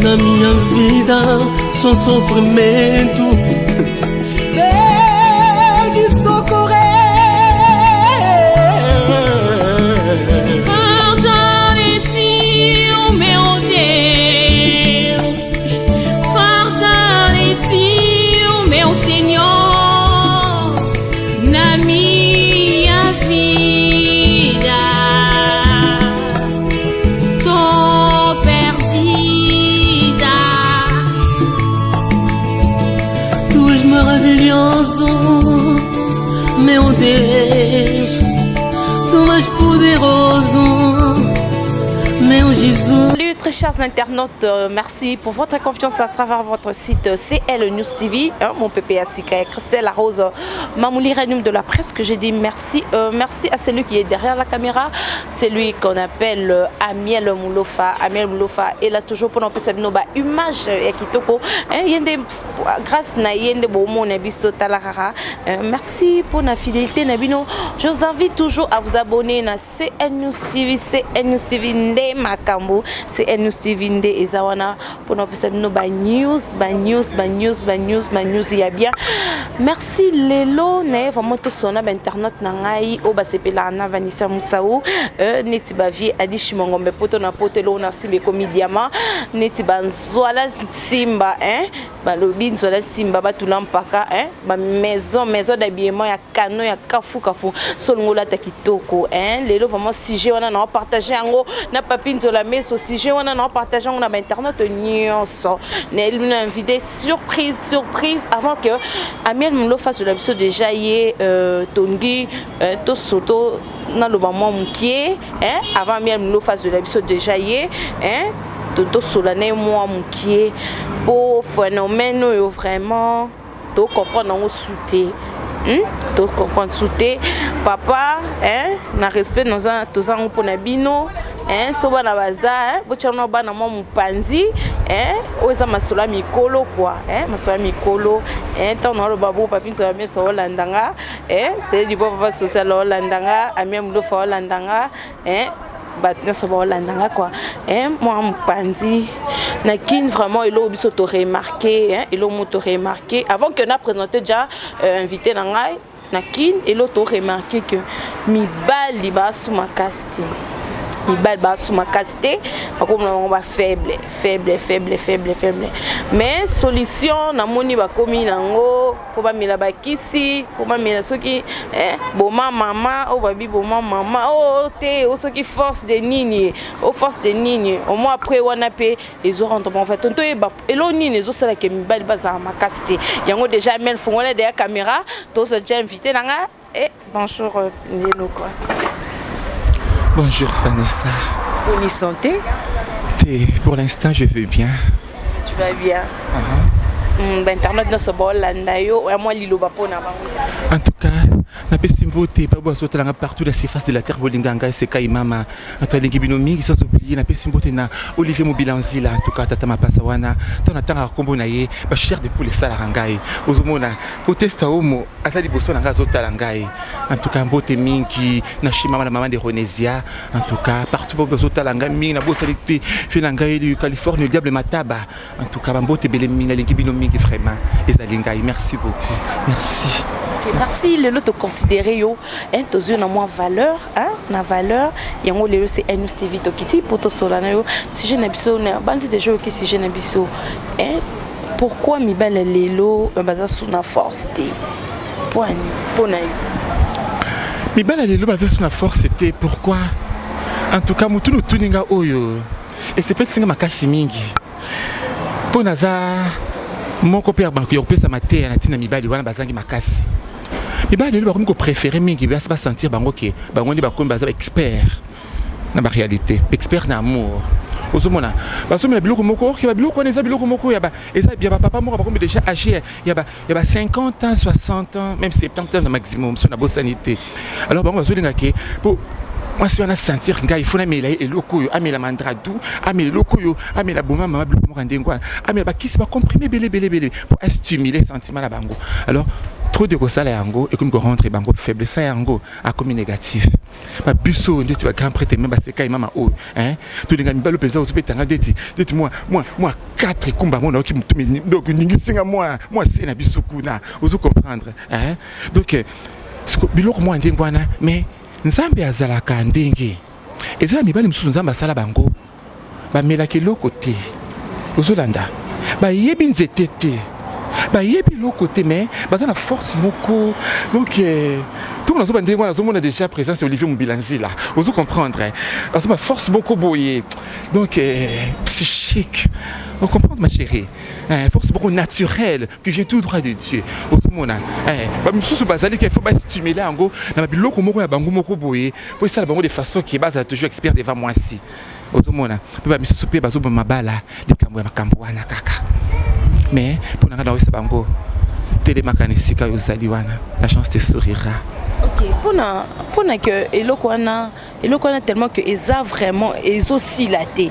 na minha vida só sofrimento. Vem me socorrer. Fortalece o meu Deus, fortalece o meu Senhor na minha vida. Tô perdida. Tu és maravilhoso, meu Deus. Tu és poderoso, meu Jesus. Salut très chers internautes, merci pour votre confiance à travers votre site CL News TV, mon PPA Sika, Christelle Arose, Mamouli Ranium de la presse, que j'ai dit merci. Merci à celui qui est derrière la caméra, c'est lui qu'on appelle Amiel Moulofa. Amiel Moulofa est là toujours pour nous faire nos images et kitoko. Grâce à Yende Bomo Nabiso Talarara. Merci pour la fidélité Nabino. Je vous invite toujours à vous abonner à CL News TV, CL News TV Nde Makambo, CL News TV Nde Ezawana pour nous faire nos news, il y a bien. Merci Lelo, ne vraiment tout son internet nangai au basepela na Vanessa Moussaou, netiba vie adishi mongombe poto na potelo na simbe komidiama, netiba nzoala simba balobi nzoala simba batulampaka ba maison d'habillement ya kano ya kafu solongola takitoko lelo vraiment sujet wana na partager yango na papi nzola meso sujet wana na partager yango na internet nyonso na lui invité surprise avant que Amiel Moulo fasse de l'épisode déjà yé Tongi to soto na lo maman mukie avant Amiel Moulo fasse de l'épisode déjà yé Toto Solane moi mukie pour phénomène vraiment to comprendre on souté to comprendre souté papa na respect nos tous en pour na bino so bana baza bochano bana mo mupanzi oza masola mikolo quoi masola mikolo tant na lo babu papi nsola meso holandanga c'est du papa social holandanga ami mlo fa holandanga batna so holandanga quoi moi mupanzi na kin vraiment il obiso to remarqué il moto remarqué avant que na présenté déjà invité na ngai na kin et l'auto remarqué que mi bali ba sous ma caste mi bal ba sous ma caste comme on va faible mais solution na moni ba komi nango faut ba mila ba kisi faut ba mila soki boma mama o babi boma mama o te o soki force de nini o force de nini au moins après wana pe les auront en fait tonto e ba elo nini zo sala ke mi bal ba za ma caste yango déjà mel fongola derrière caméra to se déjà invité nanga et bonjour Nelo quoi. Bonjour Vanessa. Bonne santé. Pour l'instant, je vais bien. Tu vas bien. Internet ne se bolanda yo moi lilo bapona en tout cas na pesimbote pa boa sotelanga partout la surface de la terre bolinganga c'est kai mama atalingi binomi sans oublier na pesimbote na Olivier Mobilanzila en tout cas tata mapasa wana ton atanga kombo na ye ba cher de pour les salarangai ozomona protesta homo atali boso na ngazo talangai en tout cas mbote mingi na shima na maman de Ronesia en tout cas partout boso talanga mingi na bosalite filangai du Californie le diable mataba en tout cas mbote bele mingi lingi binomi vraiment ezalingai merci beaucoup merci. Okay, merci le lot considérer yo to yeux na moi valeur na valeur yango lelo c'est NUS TV to kiti poto solana yo si je na biso na banzi de jeux qui si je na biso pourquoi mi bala lelo baza sous na force té point pona yo mi bala lelo baza sous na force té pourquoi en tout cas mutu no tuninga oyo et c'est peut-être singa makasi mingi pona za moko père banque yo pesa maté na tina mibali wana bazangi makasi mibali le bakomi ko préférer mingi ba se sentir bango ke bango ndi bakomi baza expert na ba réalité expert na amour ozomona basomela biloko moko ki ba biloko neza biloko moko ya ba eza bien papa moko bakomi déjà âgé ya ba 50 ans 60 ans même 70 ans maximum sur la bonne sanité alors bango bazolinga ke pour moi si on a sentir nga il faut na mela eloko yo amela mandradu amela eloko yo amela boma mama biloko mo kandengwa amela ba kisi ba comprimer belé pour stimuler sentiment la bango alors trop de ça yango et comme ko rentre bango faible ça yango a comme négatif ba biso ndeti ba grand prêtre même ba seka mama o hein to linga mibalo pesa o to petanga deti moi 4 kumba mona ki mutumi donc ningi singa moi c'est na biso kuna ozo comprendre hein donc biloko moi ndengwana mais nzambe azalaka ndenge ezala mibali msusu nzambe asala bango ba melaki lokote ozolanda ba yebi nzete te ba yebi lokote mais baza na force moko donc tout le monde a déjà présent c'est Olivier Moubilanzi là vous comprendre parce que force moko boye donc psychique vous comprenez ma chérie force beaucoup naturelle que j'ai tout droit de Dieu au monde ba misusu bazali qu'il faut pas stimuler ango na biloko moko ya bango moko boye pour ça bango de façon qui base toujours expert devant moi si au monde ba misusu pe bazo ba mabala likambo ya makambo wana kaka mais pour n'a pas bango télémécanisika yozali wana la chance te sourira. OK pour na que eloko wana tellement que eza vraiment ezosi laté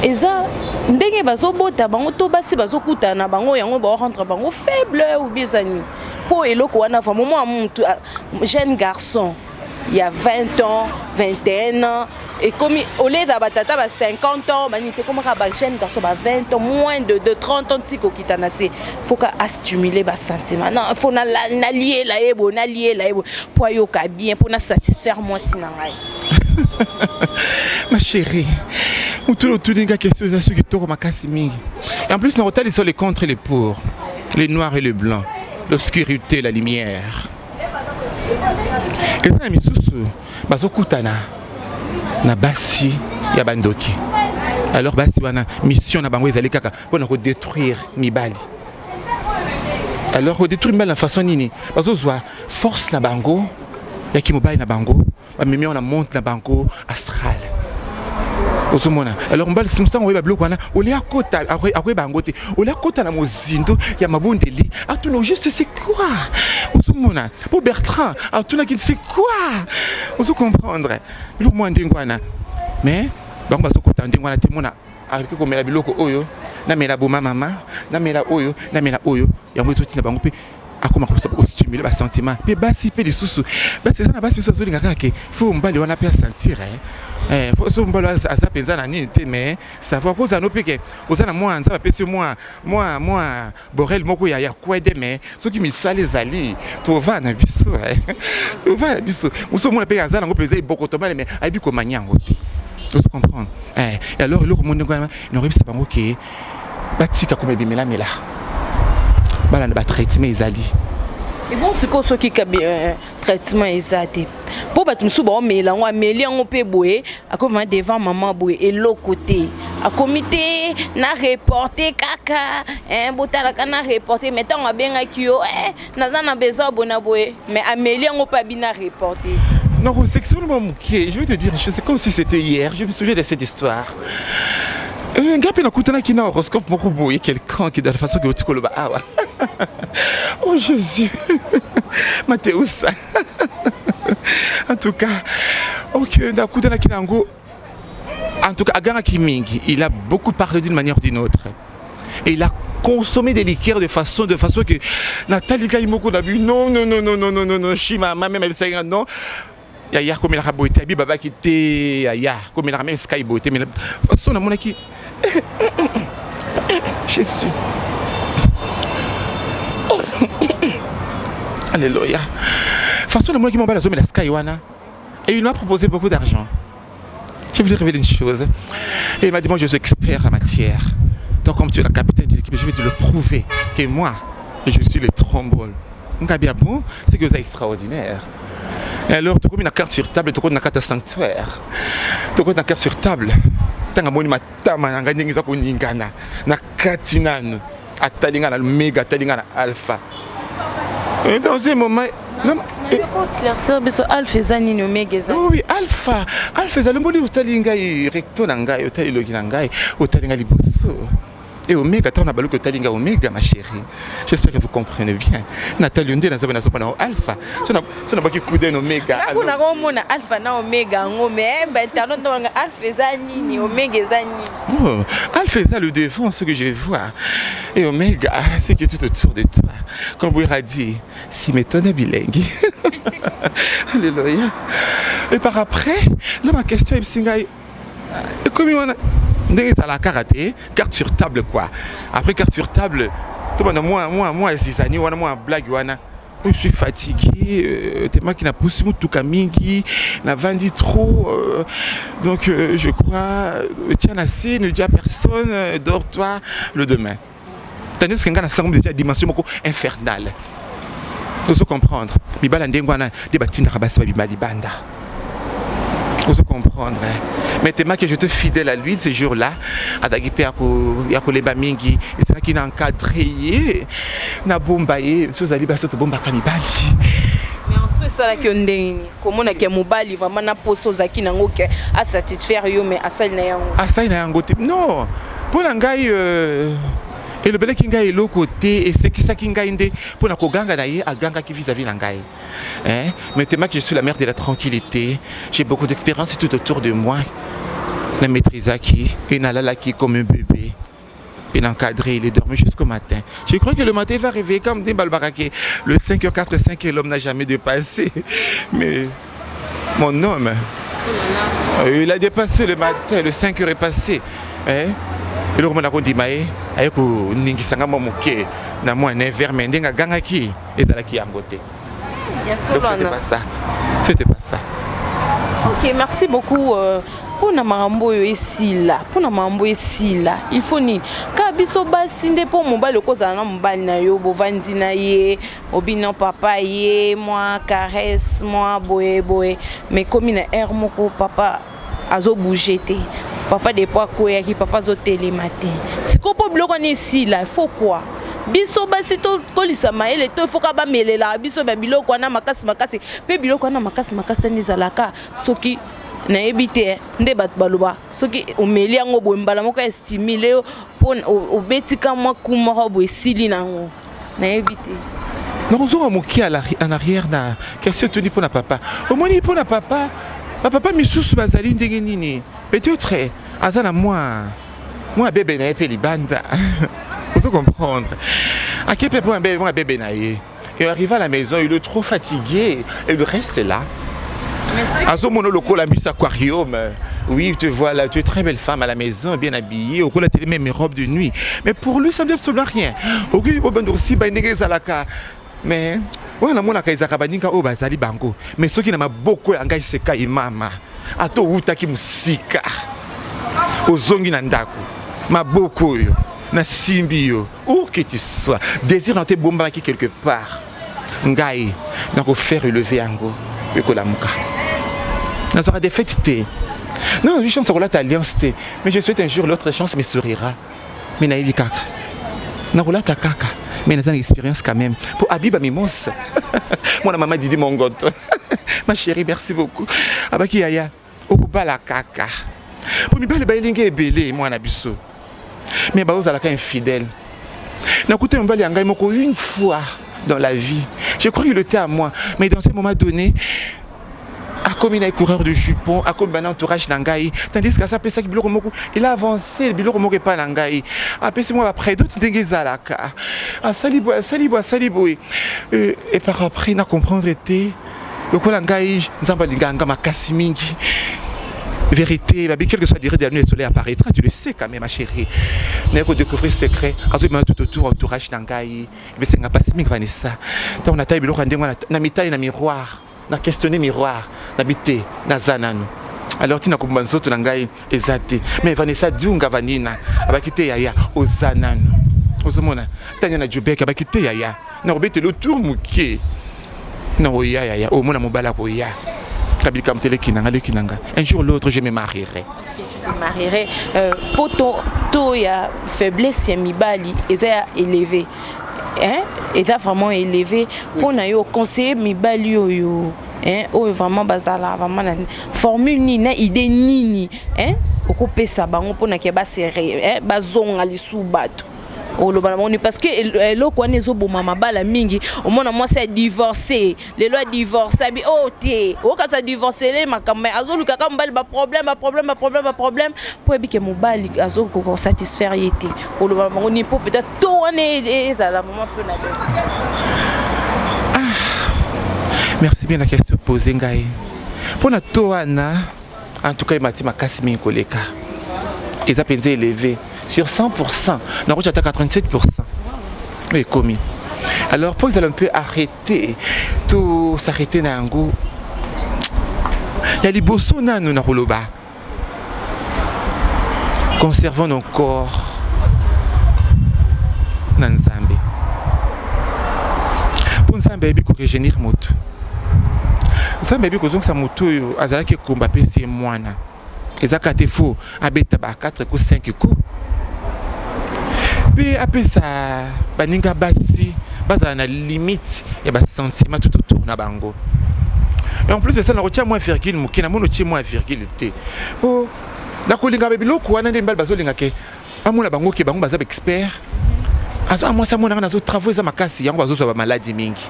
eza ndenge bazobota bango to basi bazokutana bango yango ba rentre bango faible ou bien zani pour eloko wana vraiment moi jeune garçon il y a 20 ans, 21 ans, et comme au lieu d'abatata 50 ans, manité comme un jeune garçon 20 ans, moins de 30 ans, tiko kitanase, faut qu'à stimuler bas sentiment. Non, faut n'allier la ebo, pour yoka bien, pour na satisfaire moi sinangai. Ma chérie, tout le gars question à ceux qui tournent ma casse mingi. En plus, nos hôtels ils sont les contre et les pour, les noirs et les blancs, l'obscurité, la lumière. Eza misusu bazokutana na basi ya bandoki alors basi wana mission na bango ezali kaka pona ko détruire mibali alors ko détruire mibali na façon nini bazozwa force na bango ya kimobali na bango ba mimi on monte na bango astral osomona alors mbali simstango we ba bloc wana olia kota akwe bango te olia kota na mozindo ya mabondeli atuna juste c'est quoi osomona pour Bertrand atuna qui c'est quoi oso comprendre le moi ndingwana mais bango bazokota ndingwana te mona avec ko mela biloko oyo na mela boma mama na mela oyo yango ezotina bango pe akoma ko stimuler ba sentiment pe basi pe lisusu basi ça na basi so linga kake faut mbali wana pe sentir faut so mbali asa penza na nini te mais savoir ko za no peke ozana moi nza pesi moi borel moko ya kwede mais so ki misale zali to va na biso to va na biso muso mona pe azana ngo peza iboko mais abi ko manyango te tu comprends et alors le monde ngwana no rebisa bango ke batika comme bimela mela bala na ba traitement ezali. Et bon c'est quoi ce qui a traitement ezate pour ba tumsu ba mela ngwa meli ngo pe boye akoma devant maman boye et l'autre côté a comité na reporter kaka botala kana reporter mettons benga kio nazana besoin bona boye mais ameli ngo pa bina reporter. Non, sexuellement mouké, je vais te dire, c'est comme si c'était hier, je me souviens de cette histoire. Un gars qui a un horoscope pour boyer quelqu'un qui de la façon que tu colles awa. Oh Jésus. Mathéus. En tout cas, OK, d'akutana kinango. En tout cas, Agara Kimingi, il a beaucoup parlé d'une manière ou d'une autre. Et il a consommé des liqueurs de façon que Nathalie Kaimoko a vu non, Shima, ma même ça non. Yaya comme il a boité, Abi Baba qui était Yaya comme il a même Sky boité, mais façon à mon qui Jésus. Alléluia. Façon à mon qui m'a balazé la Sky wana et il m'a proposé beaucoup d'argent. Je vais vous révéler une chose. Et il m'a dit moi je suis expert en la matière. Donc comme tu es la capitaine de l'équipe, je vais te le prouver que moi je suis le trombone. Bon, c'est que c'est extraordinaire. Et alors, tu as une carte sur table, tu as une carte sanctuaire. Tu as une carte sur table. Tu as une carte na katinano, atalingana méga, atalingana alpha. Et dans un moment, alpha zani no méga. Oui, alpha. Alpha zali mboli utalinga recto nangai, utali logi nangai, utalinga liboso. Et Omega, tu as un que Talinga Omega, ma chérie. J'espère que vous comprenez bien. Nathalie Yonde, nous avons Alpha. Ce n'est pas qui coudé Omega. Là, on a Alpha na Omega, mais Alpha Zani, Omega Zani. Oh, Alpha est le devant, ce que je vois. Et Omega, c'est qui est tout autour de toi. Comme vous a dit, si méthode est bilingue. Alléluia. Et par après, là, ma question est comme on a. À la karaté, carte sur table quoi. Après carte sur table, tout le monde moi, ces années, moi, blague, je suis fatigué, t'es moi qui n'a poussé mon tout camingi, n'a vendu trop, donc je crois, tiens assez, ne dis à personne, dors-toi le demain. Tandis que a déjà dimension infernale. Vous comprendre. Bibala ndengwana débattina rabasa bibali banda. Vous comprendre. Mais tellement que j'étais fidèle à lui ce jour-là, à Dagipe Yakoleba Mingi, et c'est là qu'il a encadré, na bombaye, sous Aliba Soto Bomba Kamibali. Mais en soi, ça là que ndeni, comme on a qui mobile, vraiment na poso zaki nango que à satisfaire yo, mais à ça il n'a yango. À ça il n'a yango. Non, pour l'angai. Et le bel kinga est l'autre côté, et c'est qui ça kinga inde pour la koganga d'ailleurs à ganga qui vis-à-vis l'angai. Mais tellement que je suis la mère de la tranquillité, j'ai beaucoup d'expérience tout autour de moi. La maîtrise qui et Nalala qui comme un bébé. Il est encadré, il est dormi jusqu'au matin. Je crois que le matin il va réveiller comme des balbaraqués. Le 5h4, 5h, l'homme n'a jamais dépassé. Mais mon homme, il a dépassé le matin, le 5h est passé. Et le roman a dit maé avec ningi sanga momoke na moi un verre mais ndenga ganga qui et ça là qui a ngoté. C'était pas ça. C'était pas ça. OK, merci beaucoup pour na marambo ici là. Pour na marambo ici là. Il faut ni ka biso basinde pour mobile kozala na mobile na yo bovandi na ye obina papa ye moi caresse moi boye mais comme na air moko papa azo bouger té. Papa de poids quoi qui papa zo télématé. Si ko po bloko ni ici là, il faut quoi? Biso basi to kolisa maele to faut ka ba melela biso ba biloko na makasi pe biloko na makasi ni zalaka soki na ebité nde bat baloba soki omeli yango bo mbala moko estimule pon obetika mwa kuma bo esili nango na ebité. Nous avons moqué en arrière na question tenue pour la papa. Au moins pour la papa. Papa misusu bazali ndenge nini. Peut-être azana moi bébé na epeli banda. Vous comprendre. À quel point un bébé na ye. Et arrive à la maison, il est trop fatigué et il reste là. Azo mono loko la mise aquarium. Oui, tu vois là, tu es très belle femme à la maison, bien habillée, au la télé même mes robes de nuit. Mais pour lui ça ne dit absolument rien. OK, bon aussi ba ndenge zalaka. Mais on a mon akaizaka baninga o bazali bango. Mais ceux qui n'a beaucoup engagé seka imama. Ato utaki musika. Ozongi na ndako. Maboko yo. Na simbi yo. Où que tu sois. Désir dans tes bomba qui quelque part. Ngai. Donc faire relever ango. Ekola muka. N'a pas de fête té. Non, je chance sur alliance té. Mais je souhaite un jour l'autre chance me sourira. Mais naïbi kaka. Na rola ta kaka. Mais dans l'expérience quand même. Pour Abiba Mimos. Moi la maman Didi Mongoto. Ma chérie, merci beaucoup. Abaki Yaya. Okuba la kaka. Pour mi bale bailingue ebele moi na biso. Mais ba ozalaka infidèle. Na écoutez on bali angai moko une fois dans la vie. Je crois qu'il était à moi, mais dans ce moment donné comme il est coureur de jupons, à comme un entourage d'Angaï, tandis qu'à ça, il a avancé, il a pas l'Angaï. Après, c'est moi après d'autres déguisalaka. Ah, saliboy. Et par après, il a comprendre était le coup l'Angaï, Zambalinganga, ma Kassimingi. Vérité, quel que soit la durée de la nuit, le soleil apparaîtra, tu le sais quand même, ma chérie. N'est pas découvrir ce secret, tout autour, entourage d'Angaï, mais c'est un Kassimingi, Vanessa. Donc, on a taillé le rendez-vous, on a mis taille dans le miroir. Na questionner miroir n'habiter na zananu alors tina kumbanzo to nangai ezate mais Vanessa Dunga vanina abakite yaya ozananu ozomona tanya na Jubek abakite yaya na robete le tour mukie na oya yaya o mona mobala ko ya kabika mtele kinanga un jour l'autre je me marierai. Poto to ya faiblesse ya mibali eza élevé. Est vraiment élevé pour na yo conseiller mibali yo hein oh vraiment bazala vraiment formule ni na idée nini hein okopesa bango pona ke ba serrer hein bazonga lisu bato parce que le quoi n'est pas bon bala mingi au moins moi c'est divorcé les lois divorcé oh té oh quand ça divorcé les makambe azolu kaka mbali ba problème pour que mon bali azolu ko satisfaire yété au le moment on peut peut-être tourner dans la moment peu na merci bien la question posée ngai pour na toana en tout cas il m'a dit ma kasimi koleka ils a pensé élevé sur 100%, nous avons 87%. Mais commis. Alors, pour qu'ils aient un peu arrêter, tout s'arrêter dans un goût. Il y a les bossons dans nous, conservons nos corps dans Nzambe. Pour Nzambe, il faut régénérer moto. Nzambe, il faut que ça moto, azala qui combat c'est moi na. Les actes faux, abeta ba 4 coups 5 coups. Puis après ça, baninga basi, basa na limite, il y a des sentiments tout autour na bango. Et en plus de ça, on retient moins virgule, mukina mono tient moins virgule t. Oh, na kolinga bebilo ko wana ndembal bazo linga ke. Amona bango ke bango baza expert. Aso moi ça mona na zo travaux za makasi yango bazo so ba maladie mingi.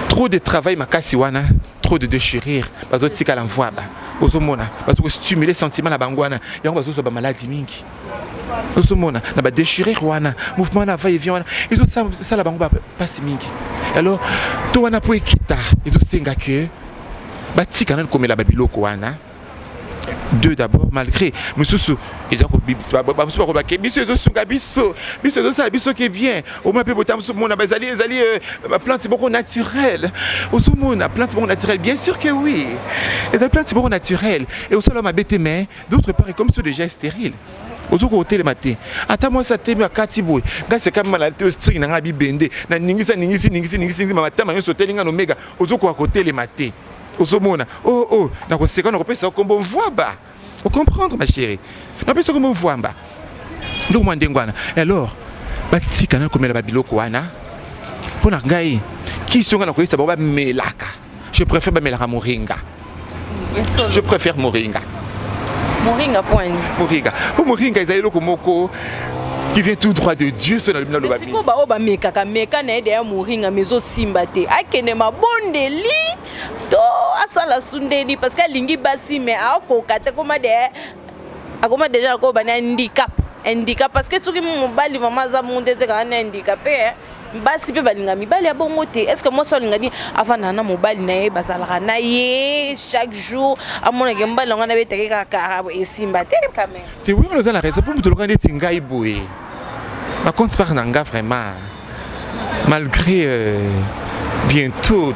Trop de travail makasi wana, trop de déchirure, bazo tika l'envoi ba. Ozomona, bazo stimuler sentiment na bango wana, yango bazo so ba maladie mingi. Ozomona, na ba déchirer wana, mouvement na va et vient wana. Ils ont ça la bango pas si mingi. Alors, to wana po ekita, ils ont senga que ba tika na comme la babiloko wana. Deux d'abord malgré monsieur ils ont biso qui est bien au moins peut mon plante beaucoup naturelle au monde plante beaucoup naturelle bien sûr que oui et des plantes beaucoup naturelles et au sol ma bête mais d'autre part comme c'est déjà stérile aux côtés le matin attends-moi ça t'aime à Katiboué là c'est comme maladie au string na bibende na ningisa matama yo soteling na omega aux côté le matin. Oh, na koseka na kopesa kombo voix on comprendre ma chérie. Na pesa kombo voix ba. Ndo mwande ngwana. Alors, batika na komela babiloko wana. Pona ngai, ki songa na koyesa ba melaka. Je préfère ba melaka moringa. Je préfère moringa. Moringa point. Moringa. Pour moringa ezali loko moko qui vient tout droit de Dieu sur le lobby. C'est quoi ba meka na ide moringa mezo simba te. Akene mabondeli to asala sundeli parce que lingi basi mais akokata comme akoma déjà ko bana handicap parce que tout ki mobali mama za monde ze kana handicapé basi pe balinga mibali ya bongo te. Est-ce que moi so linga ni avana na mobali na ye bazala na ye chaque jour amona ke mbali ngana beteke kaka esimba te quand même. Tu oui on a la raison pour tout le monde tinga iboué. Ma compte par nanga vraiment malgré bientôt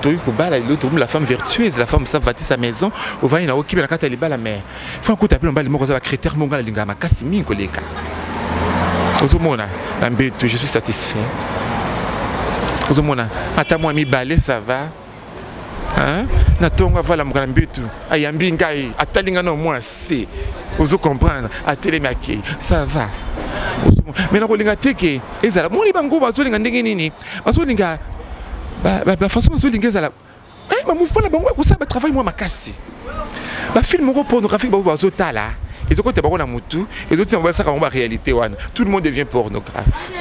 la femme vertueuse la femme ça va sa maison au va ina okibe la kata liba la mère faut un coup taper mbali moko za critère monga linga makasi mingi koleka ozomona ambeto je suis satisfait ozomona ata moi mi balé ça va hein na tonga voilà mokana mbeto ayambi ngai atalinga no moi c'est ozo comprendre atelemaki ça va mais na kolinga teke ezala moni bango bazolinga ndenge nini bazolinga ba façon bazolinga ezala ba mouvement bango ko ça travail moi makasi ba film pornographique bazotala ils ont côté bango na mutu et d'autres ba ça comme ba réalité wana tout le monde devient pornographe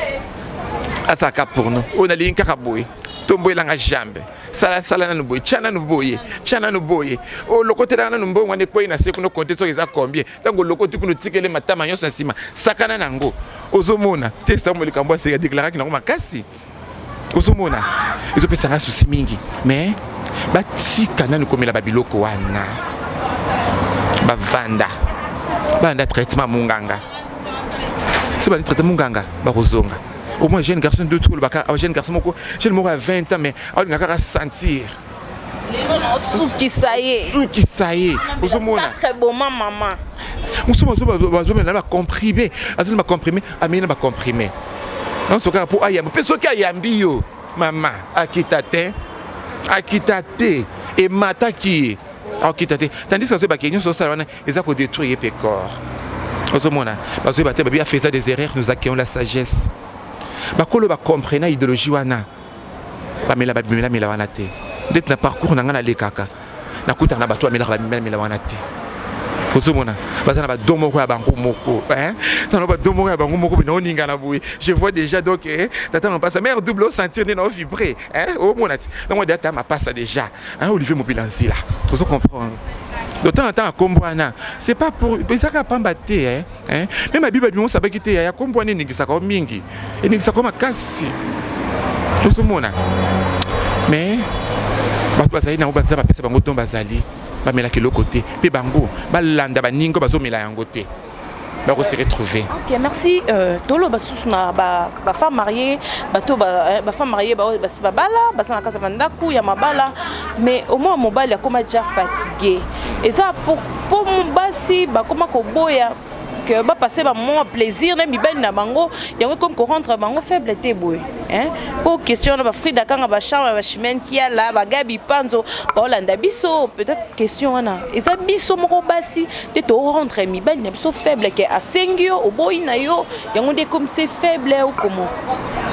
asa ka porno on a linka kaboy tombo elanga jambe sala na nuboy chana nuboy o lokote na numbo ngwane ko ina seku no compter so eza combien tango lokote kuno tikele matama nyonso nsima sakana nango ozomona testa mo likambo se déclarer que na makasi ozomona ils ont fait ça souci mingi mais batika na komela babiloko wana bavanda traitement munganga c'est pas le traitement munganga barozonga. Au moins, jeune garçon de tout le bac, jeune garçon, jeune mort à 20 ans, mais on a sentir. Sous qui ça y est. Très bon, maman. Nous sommes comprimé. Comprimé. Non, ce cas pour Ayam. Parce que Ayambio, maman, Akitate, et Mataki, Akitate. Tandis que ce baquet, sur ça, ils ont détruit le corps. Nous sommes là. Parce que Baté a fait des erreurs, nous accueillons la sagesse. Bakolo ba comprendre idéologie wana ba mela wana te d'être na parcours na ngana le kaka na kuta na bato amela ba mela wana te kozomona bazana ba domo ko ya bango moko hein tano ba domo ya bango moko bino ninga na boui je vois déjà donc tata on passe mère double sentir de no vibrer hein au monati donc on data ma passe déjà hein Olivier Mobilanzi là vous comprendre de temps en temps à Kombouana c'est pas pour ça qu'a pas batté hein même ma bible on savait qu'il y a Kombouana ningisa ko mingi et ningisa ko makasi kozomona mais bato bazali na obanza ba pesa bango ton bazali ba mela ke l'autre côté pe bango ba landa ba ningo bazo mela yango te ba ko se retrouver. OK, merci. Tolo basusu na ba femme mariée, bato ba femme mariée ba bala, ba sana kasa bandaku ya mabala, mais au moins mobile akoma déjà fatigué. Et ça pour basi ba koma ko boya que ba passer ba moment plaisir na mibali na bango yango comme ko rentre bango faible te boy hein pour question na ba frida kanga ba charme ba chimene qui a là ba gabi panzo ba olanda biso peut-être question wana eza biso moko basi te to rentre mibali na biso faible que asengio o boy na yo yango de comme c'est faible ou comment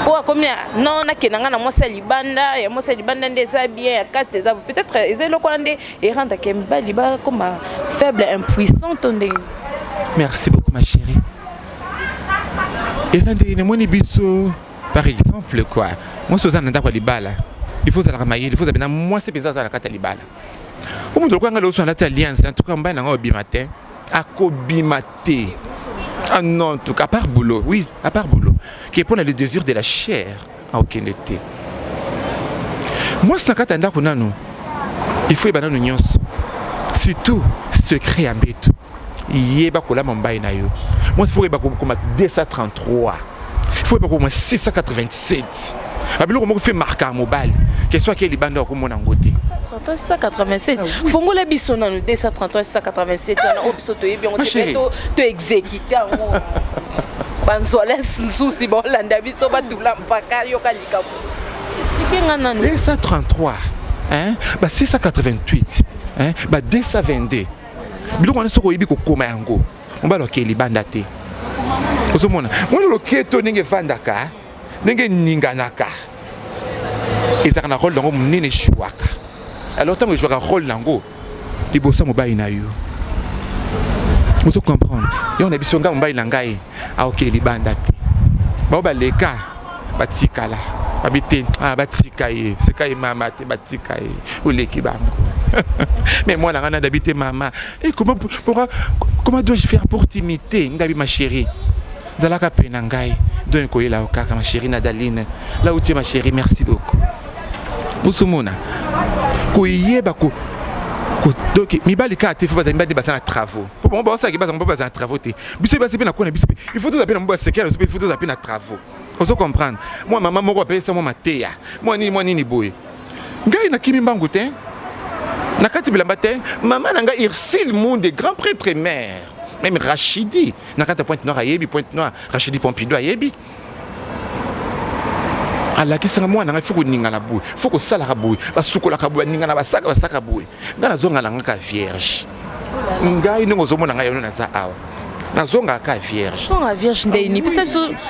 pour comme non na kenanga na mosa libanda ya mosa libanda ndeza bien ya kati eza peut-être eza lokolande et rentre que mibali ba comme faible impuissant onde. Merci beaucoup ma chérie. Et ça par exemple quoi. Moi je suis en train de libala. Il faut ça la mailler, il faut ça bien moi c'est bizarre ça la carte libala. Au monde quoi ngalo so na alliance en tout cas mba na obi matin. Akobimate. Ah non en tout cas à part boulot. Oui, à part boulot. Qui répond à les désirs de la chair à aucun été. Moi ça carte ndako nanu. Il faut ebana nyonso. Surtout secret à beto. Yeba kola mamba na yo. Moi il faut yeba comme 233. Il faut yeba comme 687. Abilo comme fait marquer mobile. Que soit que les bandes comme on ngoté. 687. Fongo la biso na 233 687 na obiso to yebi on te exécuter en banzola souci bon landa biso batula mpaka yo kalika. Expliquez ngana 233 hein ba 688 hein ba 222. Bilo on soko yebi ko koma yango on ba loke libanda te ozomona mwana loke to ninge vandaka ninge ninganaka ezaka na rôle dango munene shuaka alors tant que jouera rôle nango libosa mobali na yo vous comprendre yo on a bisonga mobali na ngai a oke libanda te ba leka batikala babite batika ye seka mama te batika ye oleki bango. Mais moi, la d'habiter maman. Et comment dois-je faire pour t'imiter, Ndabi ma chérie? Zalaka penangai, donne koye la okaka ma chérie Nadaline. Là où tu es ma chérie, merci beaucoup. Bousumona. Koye bako. Donc mi bali ka te faut pas mbadi basana travaux. Pour bon ça qui basa mbaba basana travaux te. Biso basa pe na kona biso. Il faut tout appeler mbaba sekela, il faut tout appeler na travaux. On se comprendre. Moi maman moko appeler ça moi matéya. Moi ni boy. Ngai na kimi mbangu te. Nakati bilambate maman nanga Irsil Monde grand prêtre mère même Rachidi nakata Pointe Noire ayebi Pointe Noire Rachidi Pompidou ayebi ala kisanga moi nanga faut ko ninga na boue faut ko sala ka boue basukola ka boue ninga na basaka boue ngana zonga nanga ka vierge ngai ningo zomona ngai yona za awa na zonga ka vierge zonga vierge ndeni pesa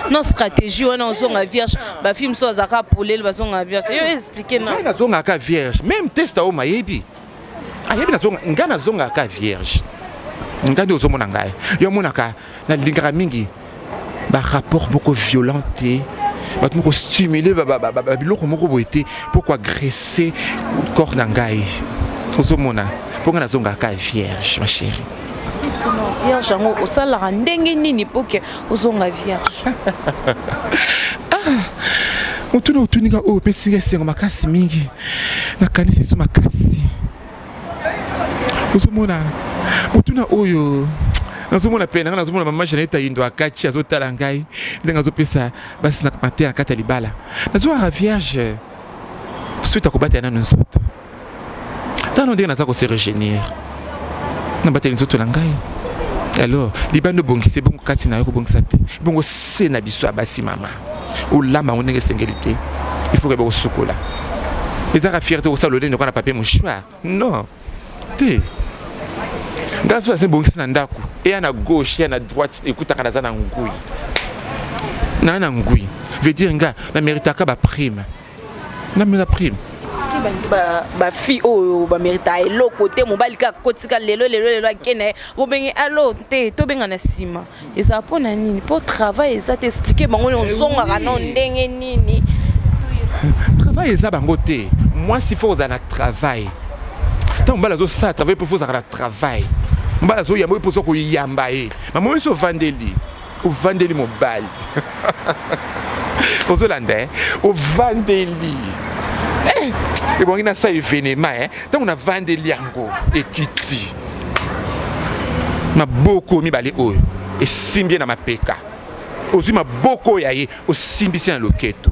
non stratégie on zonga vierge ba film so zaka polele ba zonga vierge yo expliquer na zonga ka vierge même testa o mayebi ayebi na zonga ngana zonga ka vierge ngandi ozomona ngai yo monaka na lingaka mingi ba rapport beaucoup violenté ba moko stimuler ba biloko moko boité pourquoi agresser corps na ngai ozomona pour ngana zonga ka vierge ma chérie vierge ngo osala ndenge nini poke ozonga vierge mutuna utunika o pesinga sengo makasi mingi na kanisa so makasi ozomona mutuna oyo nazomona pena nazomona mama Janeta Indo akachi azotala ngai ndenga azopesa basi na matin na kata libala nazoa vierge suite akobata na nsoto tano ndenge naza ko se regenir na bateli nsoto na ngai alors libando bongi c'est bon kati na yo ko bongisa te bongo se na biso abasi mama olamba ndenge sengeli te il faut que ba sokola ezaka fierté ko salole ne ko na papier mouchoir non te ndaso c'est bon na ndako et à gauche et à droite écoute kana za na ngui na ngui veut dire nga na mérite ka ba prime na me la prime ba fille oyo ba mérita elo côté mobali ka kotika lelo akene bo bengi allo te to benga na sima eza pona nini pour travail eza t'expliquer bango zonga kana ndenge nini travail eza bango te moi si faut za na travail tant mbala zo ça travail pour faut za na travail mbala zo yamba pour so ko yamba e maman so vandeli o vandeli mobali o zo lande o vandeli et bon, il y a ça événement, donc on a vendu liango et kiti. Ma beaucoup mi balé o et simbien na ma peka. Aussi ma beaucoup yaye au simbisi en loketo.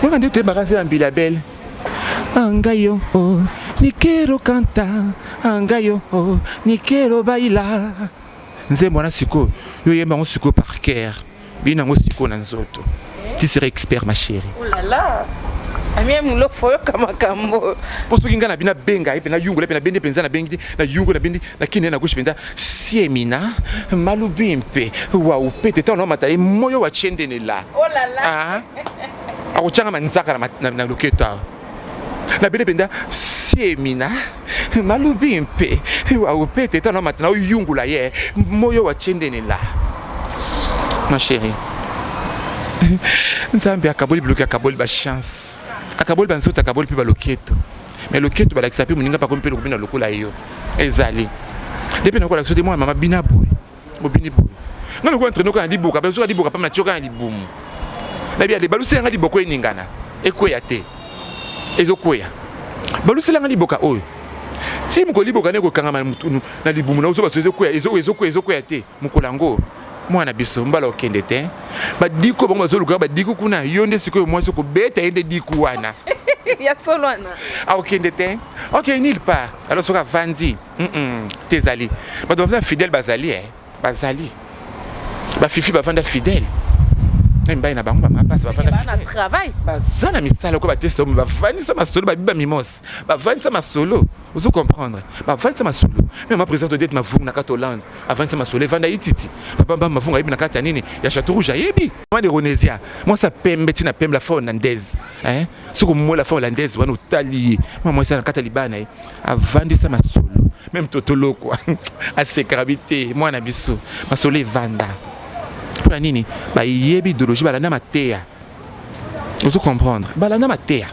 Moi quand tu es barrasé en bilabel. Angayo oh, ni quiero cantar. Angayo oh, ni quiero bailar. Nze mwana siko, yo yemba on siko par cœur. Bina ngo siko na nzoto. Tu serais expert ma chérie. Oh là là. Amia mulo foyo kama kambo. Posto kinga na bina benga e pena yungu le pena bende penza na bengi na yungu na bende na kine na gauche penza siemina malubimpe wa upete ta no mata e moyo wa chende ne la. Oh là là. Ah. Akuchanga manzaka na loketa. Na bende penza siemina malubimpe wa upete ta no mata na yungu la ye moyo wa chende ne la. Ma chérie. Nzambe akaboli bloquer akaboli ba chance. Akaboli banso akaboli pi ba loketo. Mais loketo ba lakisa pi muninga pa kompe lokubina lokola yo. Ezali. Depuis na ko lakisa de moi mama bina boy. Mo bini boy. Nga loko entraîner ko andi boka, ba so andi boka pa na tioka andi boum. Na bia de balusi nga di boko eningana. Ekweya te. Ezokoya. Balusi nga di boka oyo. Si mko liboka ne ko kanga mutunu na libumu na so ba so ezokoya te. Mukolango. Mwana biso mbala okende te badiko bango bazoluka badiko kuna yonde sikoyo mwaso ko beta ende diku wana ya solwana okende te OK nil pas alors soka vandi tezali ba doivent fidèle bazali bazali ba fifi ba vanda fidèle mbaye na bango ba mapasa ba vanda fidèle ba travail bazana misala ko ba testa ba vandi sa masolo ba biba mimos ba vandi sa masolo vous comprendre ba vandi sa masolo mais ma président de ma vung na Hollande avant sa masolo vanda ititi papa ma vung ayibi na kata nini ya Château Rouge ayibi moi de Ronésia moi ça pembe tina pembe la faune hollandaise soko mo la faune hollandaise wana utali moi ça na kata libana avandi sa masolo même totolo quoi à sécurité moi na biso masolo vanda pour la nini ba yebi idéologie balanda matea vous comprendre balanda matea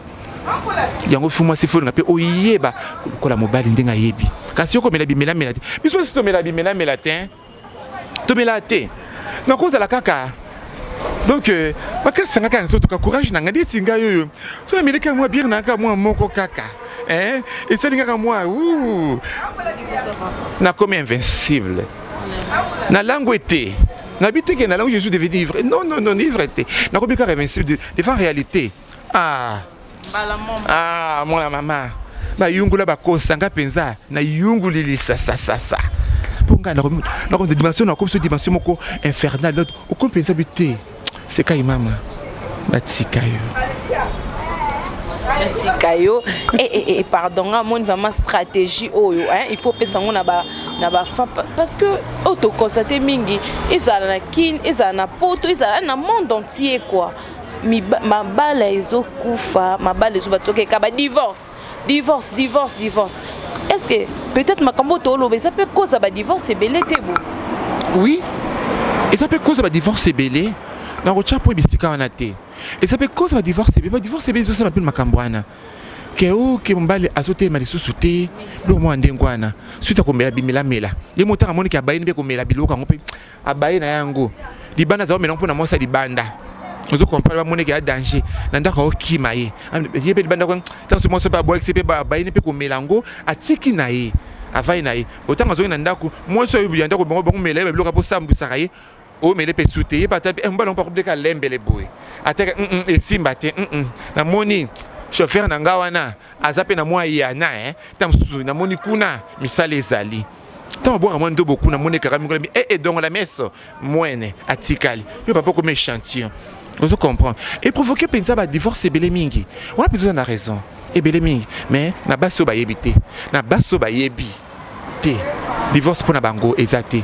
yango fuma si fo ngape oyeba ko la mobali ndenga yebi kasi yoko mela bimela mela te biso si to mela bimela mela te to mela te na koza la kaka donc makasi ngaka nzoto ka courage na ngadi tinga yoyo so na meleka moi bir na ka moi moko kaka et ça lingaka moi na comme invincible na langue était na bité que na langue je suis devenu ivre non ivre té na ko bika invincible devant réalité moi la maman ba yungula ba kosanga penza na yunguli sa ponga na comme dimension na comme dimension moko infernale l'autre au comme penza bité c'est kai mama batikayo et pardon mon vraiment stratégie il faut penser on na ba parce que auto constater mingi ezala na kin ezala na poto ezala na monde entier quoi ma balle ezo kufa ma balle ezo batoke ka ba divorce est-ce que peut-être makambo to lobe ça peut cause ba divorce belé te bo oui et ça peut cause ba divorce belé na rocha po bisika wana te et ça peut cause ba divorce belé ça m'appelle makambwana ke mbali azote malisusu te do mo ndengwana suite ko mela bimela mela ye motanga moni ki abayini be ko mela biloka ngope abayi na yango libanda za mena mpona mosa libanda ozo comprendre ba moni ki a danger na ndaka okima ye pe libanda ko tanso moso ba box pe ba bayini pe ko melango atiki na ye avai na ye otanga zo na ndako moso yo yanda ko bongo mela be biloka po sambusaka ye o mele pe souté ye pata mbala on pa ko lembele boy ateka esimba te na moni chauffeur na ngawana azape na mwa yana tamsu na moni kuna misale ezali tant boire moins de beaucoup na moni karami ko donc la messe moine atikali yo papa comme échantillon vous comprenez et provoquer pensa ba divorce belé mingi on a besoin de raison et belé mingi mais na baso ba yebité na baso ba yebi te divorce pour na bango ezate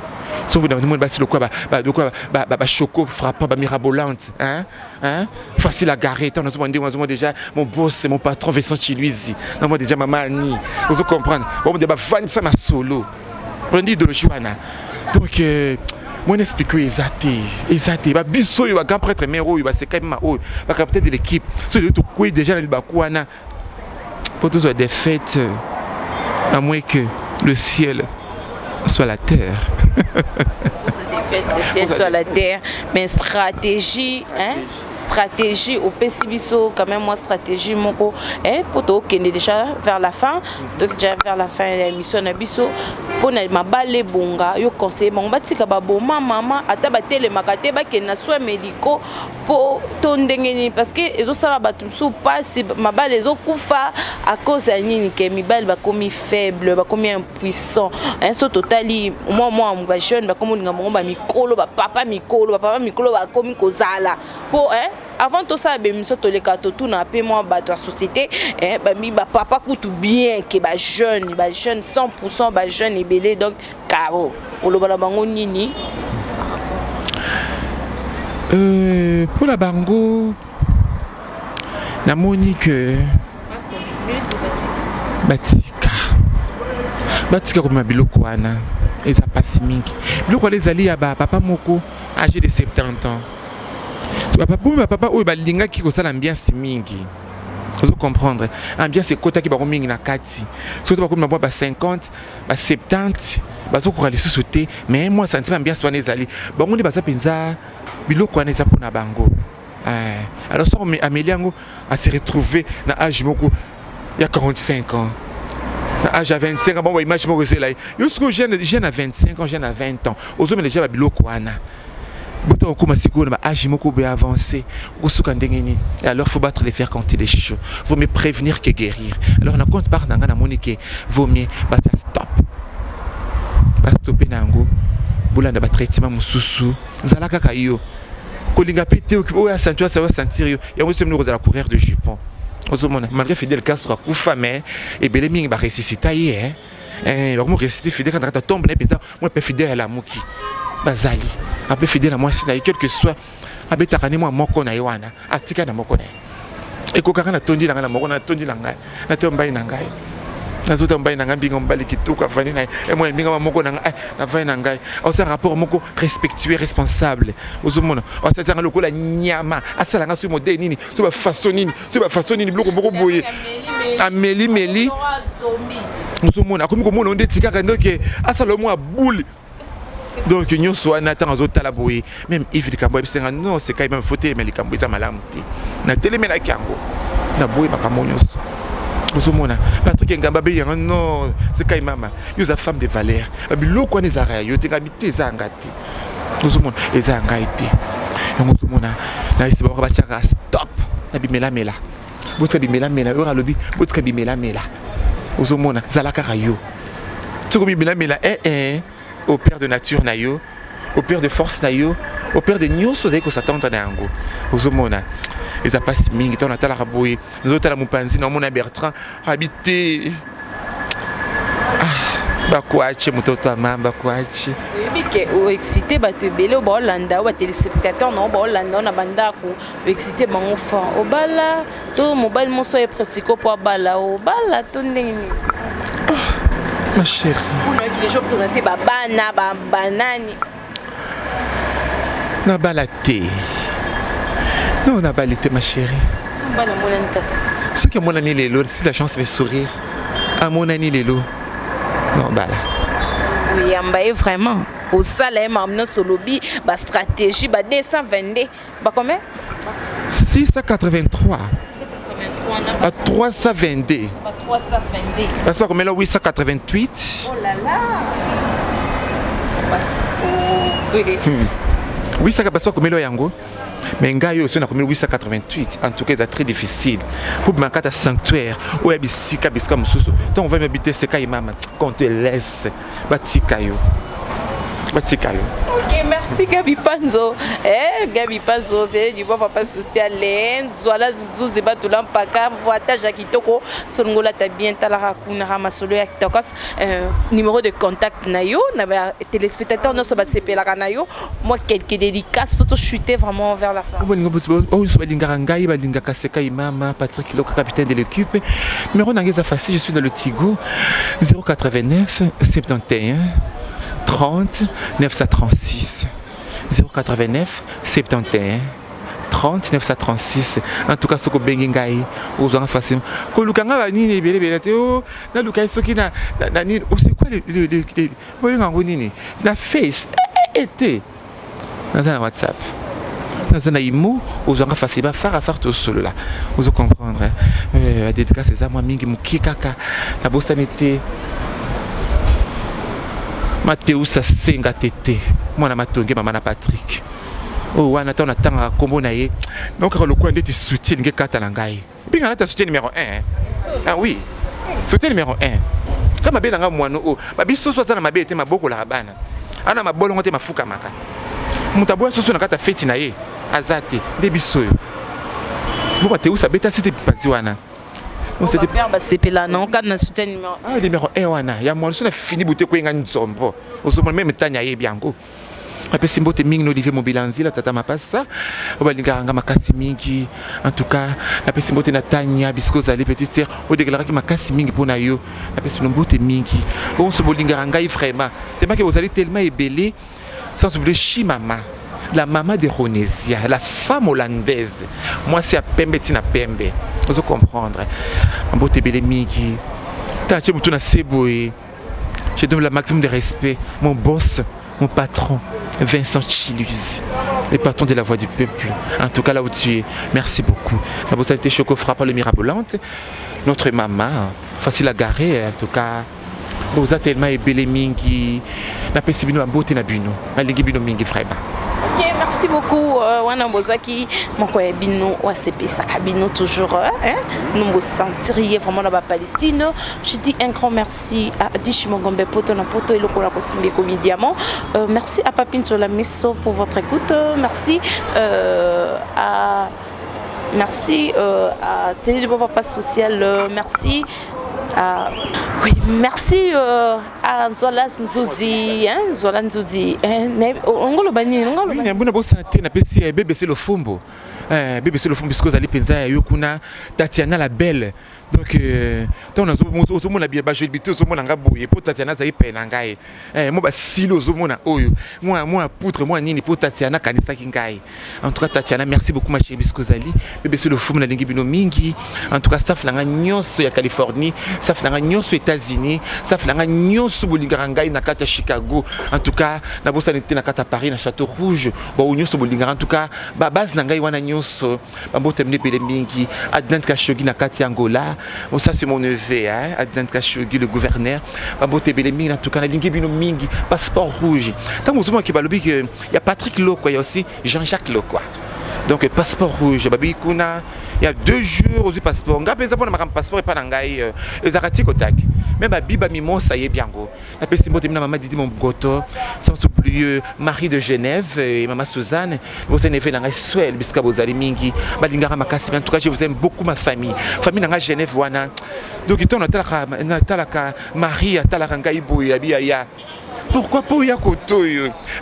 Sauf que nous avons quoi, choco frappant, mirabolante, hein, facile à garer. Tant nous déjà mon boss, c'est mon patron Vincent Chiluizi. Nous avons déjà maman Annie. Vous comprenez? On va faire ça ma solo. On dit de le choana. Donc moi explique exacté. Ba biso yo ba grand prêtre mero yo ba c'est quand même ba capitaine de l'équipe. So de tout quoi déjà le bakwana. Pour tous des fêtes à moins que le ciel soit la terre. Le ciel soit la terre, mais stratégie, stratégie au Pessibiso, quand même moi stratégie moko, pour toi qui est déjà vers la fin, donc déjà vers la fin de l'émission Nabiso, pour ma balle bonga, yo conseil mon batika babo maman, ataba télé makate ba qui na soins médicaux pour ton dengeni parce que ils ont ça la batumsu pas si ma balle les kufa à cause de nini que mi balle ba comme faible, ba comme impuissant, so totali moi ba jeune ba comme nga ba mikolo ba papa mikolo ba comme kozala pour avant tout ça ben miso toleka to tout na pe moi ba ta société ba mi ba papa coûte bien que ba jeune 100% ba jeune et belé donc caro oloba bango nini pour la bango na monique batika comme biloko wana eza pasi mingi biloko les ali ya ba papa moko âgé de 70 ans papa oyo balingaki kosala ambiance mingi. Vous comprendre ambiance ekota ki bako mingi na kati surtout bako ba 50 ba 70 bazo ko rali sous-sauter mais moi sentiment ambiance wana ezali bango ndi baza penza biloko wana eza pona bango alors ça Amélie ngo a se retrouver na âge moko il y a 45 ans. À 25 ans, bon, imagine moi que c'est là. Jusqu'au jeune à 25 ans, jeune à 20 ans. Aux hommes déjà biloko wana. Boto on commence à âge moko be avancer. Et alors faut battre les fers quand il est chaud. Vaut mieux prévenir que guérir. Alors on a compte par nanga na monique vaut mieux battre stop. Ba stopper nango. Bolanda ba traitement mususu. Zala kaka yo. Kolinga pété o ya sentir ça va sentir yo. Ya mo semno kozala courir de jupon. Malgré Fidel Castro a mais et Beleming va ressusciter alors moi ressusciter Fidel quand tombe ne péta moi pas fidèle à la moki bazali après fidèle à moi si na quel que soit abeta kana moi moko na yoana atika na moko na et ko kana tondi na moko na tondi na ngai na tomba ina ngai nazota mbai na ngambi ngombali kituka fani na et moi mbinga moko na ngai na vai na ngai au un rapport moko respectueux responsable ozomona au ça ngalo ko la nyama asala nga su modèle nini su ba façon nini bloko moko boye Amélie ozomona komi ko mona onde tikaka ndoke asala mo boule donc nous soit n'attend aux autres la boye même Yves Likambo bisenga non c'est quand même faute mais Likambo ça malamu na télé mais la kango na boye bakamonyoso. Patrick Ngamba non c'est quand même il y a femme de valeur biloko ni za rayo te kabite za ngati ozomona eza ngaite ozomona na isi ba chaka stop na bimela botre bimela ora lobi botre bimela ozomona zala karayo tu bimela au père de nature na yo au père de force na yo au père de nyoso zai ko s'attendre na yango ozomona. Les apasses mingi on a la raboye nous autres la mupanzi na mona Bertrand habité bakwache mutoto amamba kwache bike o excité ba te belé o Hollanda o téléspectateur non ba Hollanda na banda ko excité ba enfant o bala to mobile monso e presico pour bala o bala to ndeni ma chérie on a les jours présenté ba bana ba banani na balate. Non, on n'a pas l'été, ma chérie. Ce que mon ami Lélo, si la chance de sourire, à mon ami Lélo. Non, bah là. Oui, vraiment. Au salaire, maintenant, sur le lobby, ma stratégie, 222. Combien 683. À 322. À 322. Parce que combien là, 888. Oh là là. Oui. Oui, ça passe pas comme Yango. Mais ngai yo na comme 888 en tout cas c'est très difficile pour manquer ta sanctuaire ou ebisika bisika mususu donc on va m'habiter c'est kai mama qu'on te laisse batika yo. OK, merci. merci Gabi Panzo. Gabi Panzo, c'est du bon papa social. Zola Zuzi Batulam Paka, voitage à Kitoko, Songola Tabien Talarakuna Ramasolo Yaktokos, numéro de contact Nayo, téléspectateur, non, ça va s'épeler la Nayo. Moi, quelques dédicaces pour te chuter vraiment vers la fin. Oh, je suis Lingarangaï, Lingakaseka Imama, Patrick Loko, capitaine de l'équipe. Numéro Nangeza Fassi, je suis dans le Tigo, 089 71 30 936. 089 71 30 936. En tout cas, ce que Bengingaï, aux enfants facilement. Quand Lukanga va ni bébé bébé, oh, na Lukai soki na ni, oh c'est quoi les na face, était dans un WhatsApp. Dans un IMO, aux enfants facilement faire tout seul là. Vous comprendre. La dédicace c'est ça, moi mingi mukikaka, la bossa n'était. Mathéus Senga Tété, moi na matonge maman na Patrick. Oh wana ta on attend à combo na ye. Donc le coin de te soutien nge kata na ngai. Binga na ta soutien numéro 1. Ah oui. Soutien numéro 1. Kama be nga mwana o, ba biso so za na mabe te maboko la bana. Ana mabolo ngote mafuka maka. Mutabwa so na kata feti na ye. Azate de biso yo. Bo Mathéus abeta c'était panzi wana. C'était pas là non quand on soutient numéro 1. Ah numéro 1 wana ya moi so na fini bouté ko nga nzombo. Ozo même tanya ye biango. Après Simbote Ming Olivier Mobilanzi la tata mapasa. Obalinganga makasi mingi. En tout cas, après Simbote Natania Bisco Zali petite sœur o déclarer que makasi mingi pour na yo. Après Simbote mingi. On se bolinganga vraiment. Tellement que vous allez tellement ébélé sans oublier Chimama. La maman de Ronésia, la femme hollandaise. Moi, c'est à Pembe Tina Pembe. Vous comprendre. En beauté belle mingi. T'as tout na seboé. Je donne le maximum de respect. Mon boss, mon patron, Vincent Chiluz, le patron de la voix du peuple. En tout cas, là où tu es, merci beaucoup. La bosse a été choco frappant le mirabolante. Notre maman, facile à garer. En tout cas, vous êtes tellement ébélé mingi. La pesibino a beauté na bino. La ligibino mingi frère. Ok, merci beaucoup. Wana Mbozwaki, mon coin bino, OACP Sakabino toujours. Nous me sentirions vraiment dans la Palestine. Je dis un grand merci à Dishimongombe Poto na Poto et le Kola Kosimbe Komi Diamant. Merci à Papine sur la mission pour votre écoute. Merci à Céline de Papa Social. Merci. Oui, merci à Zola Nzouzi, Zola Nzouzi. On va le bannir, on va le bannir. On a bébé c'est le fumbo. Bébé c'est le fumbo parce que vous allez penser à Yokuna, Tatiana la belle. Donc, on a tout le monde a bien bâché, tout le monde a bouillé. Pour Tatiana, ça y est penangaï. Moi, silo, zomona oyo. Moi, poutre, moi, nini, pour Tatiana, kanisa kingaï. En tout cas, Tatiana, merci beaucoup, ma chérie Biscozali. Bébé sur le fou, la lingi bino mingi. En tout cas, ça fait la nyos ya Californie, ça fait la nyos aux États-Unis, ça fait la nyos bolingarangaï na kata Chicago. En tout cas, na bossa n'était na kata Paris, na Château Rouge. Bon, nyos bolingara. En tout cas, base nangaï wana nyos. Bambo temne bele mingi. Adnan Khashoggi na kata Angola. Bon, ça c'est mon neveu, hein, Adnan Khashoggi, le gouverneur. Babote Beleming, en tout cas, Lingi Bino Mingi, passeport rouge. Tant que moi qui balobi que il y a Patrick Loko, il y a aussi Jean-Jacques Loko. Donc passeport rouge, Babi Kuna, il y a 2 jours au passeport. On a besoin de passeport et pas d'angaï. Les arati kotak. Même Babi Bamimo, ça y est bien go. La pessimbo de maman Didi mon goto, sans oublier Marie de Genève et maman Suzanne. Vous avez fait dans la Suède, bisca vous allez mingi. Balingara Makassi. En tout cas, je vous aime beaucoup ma famille. Famille dans la Genève wana. Donc il tourne à Talaka Marie à Talaranga Ibo et Abia. Pourquoi pour Yakoto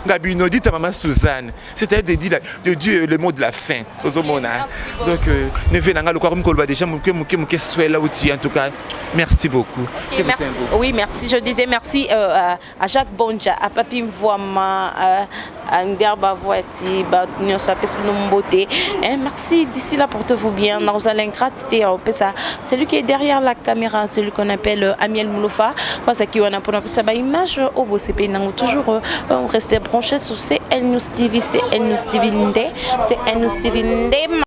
Gabino dit à maman Suzanne, c'est-à-dire de dire le mot de la fin aux homona. Donc ne venez pas le croire que déjà mon soit là où tu en tout cas merci beaucoup. Okay, merci. Oui, merci. Je disais merci à Jacques Bonja, à Papi Mvoama, à Ngarba Voiti, à Beauté. Merci d'ici là, portez-vous bien. Nous allons gratiter celui qui est derrière la caméra, celui qu'on appelle Amiel Moulofa, parce qu'il a pour sa image au beau CP. Toujours rester branché sur CL News TV, c'est CL News TV Ndé, c'est CL News TV Ndé.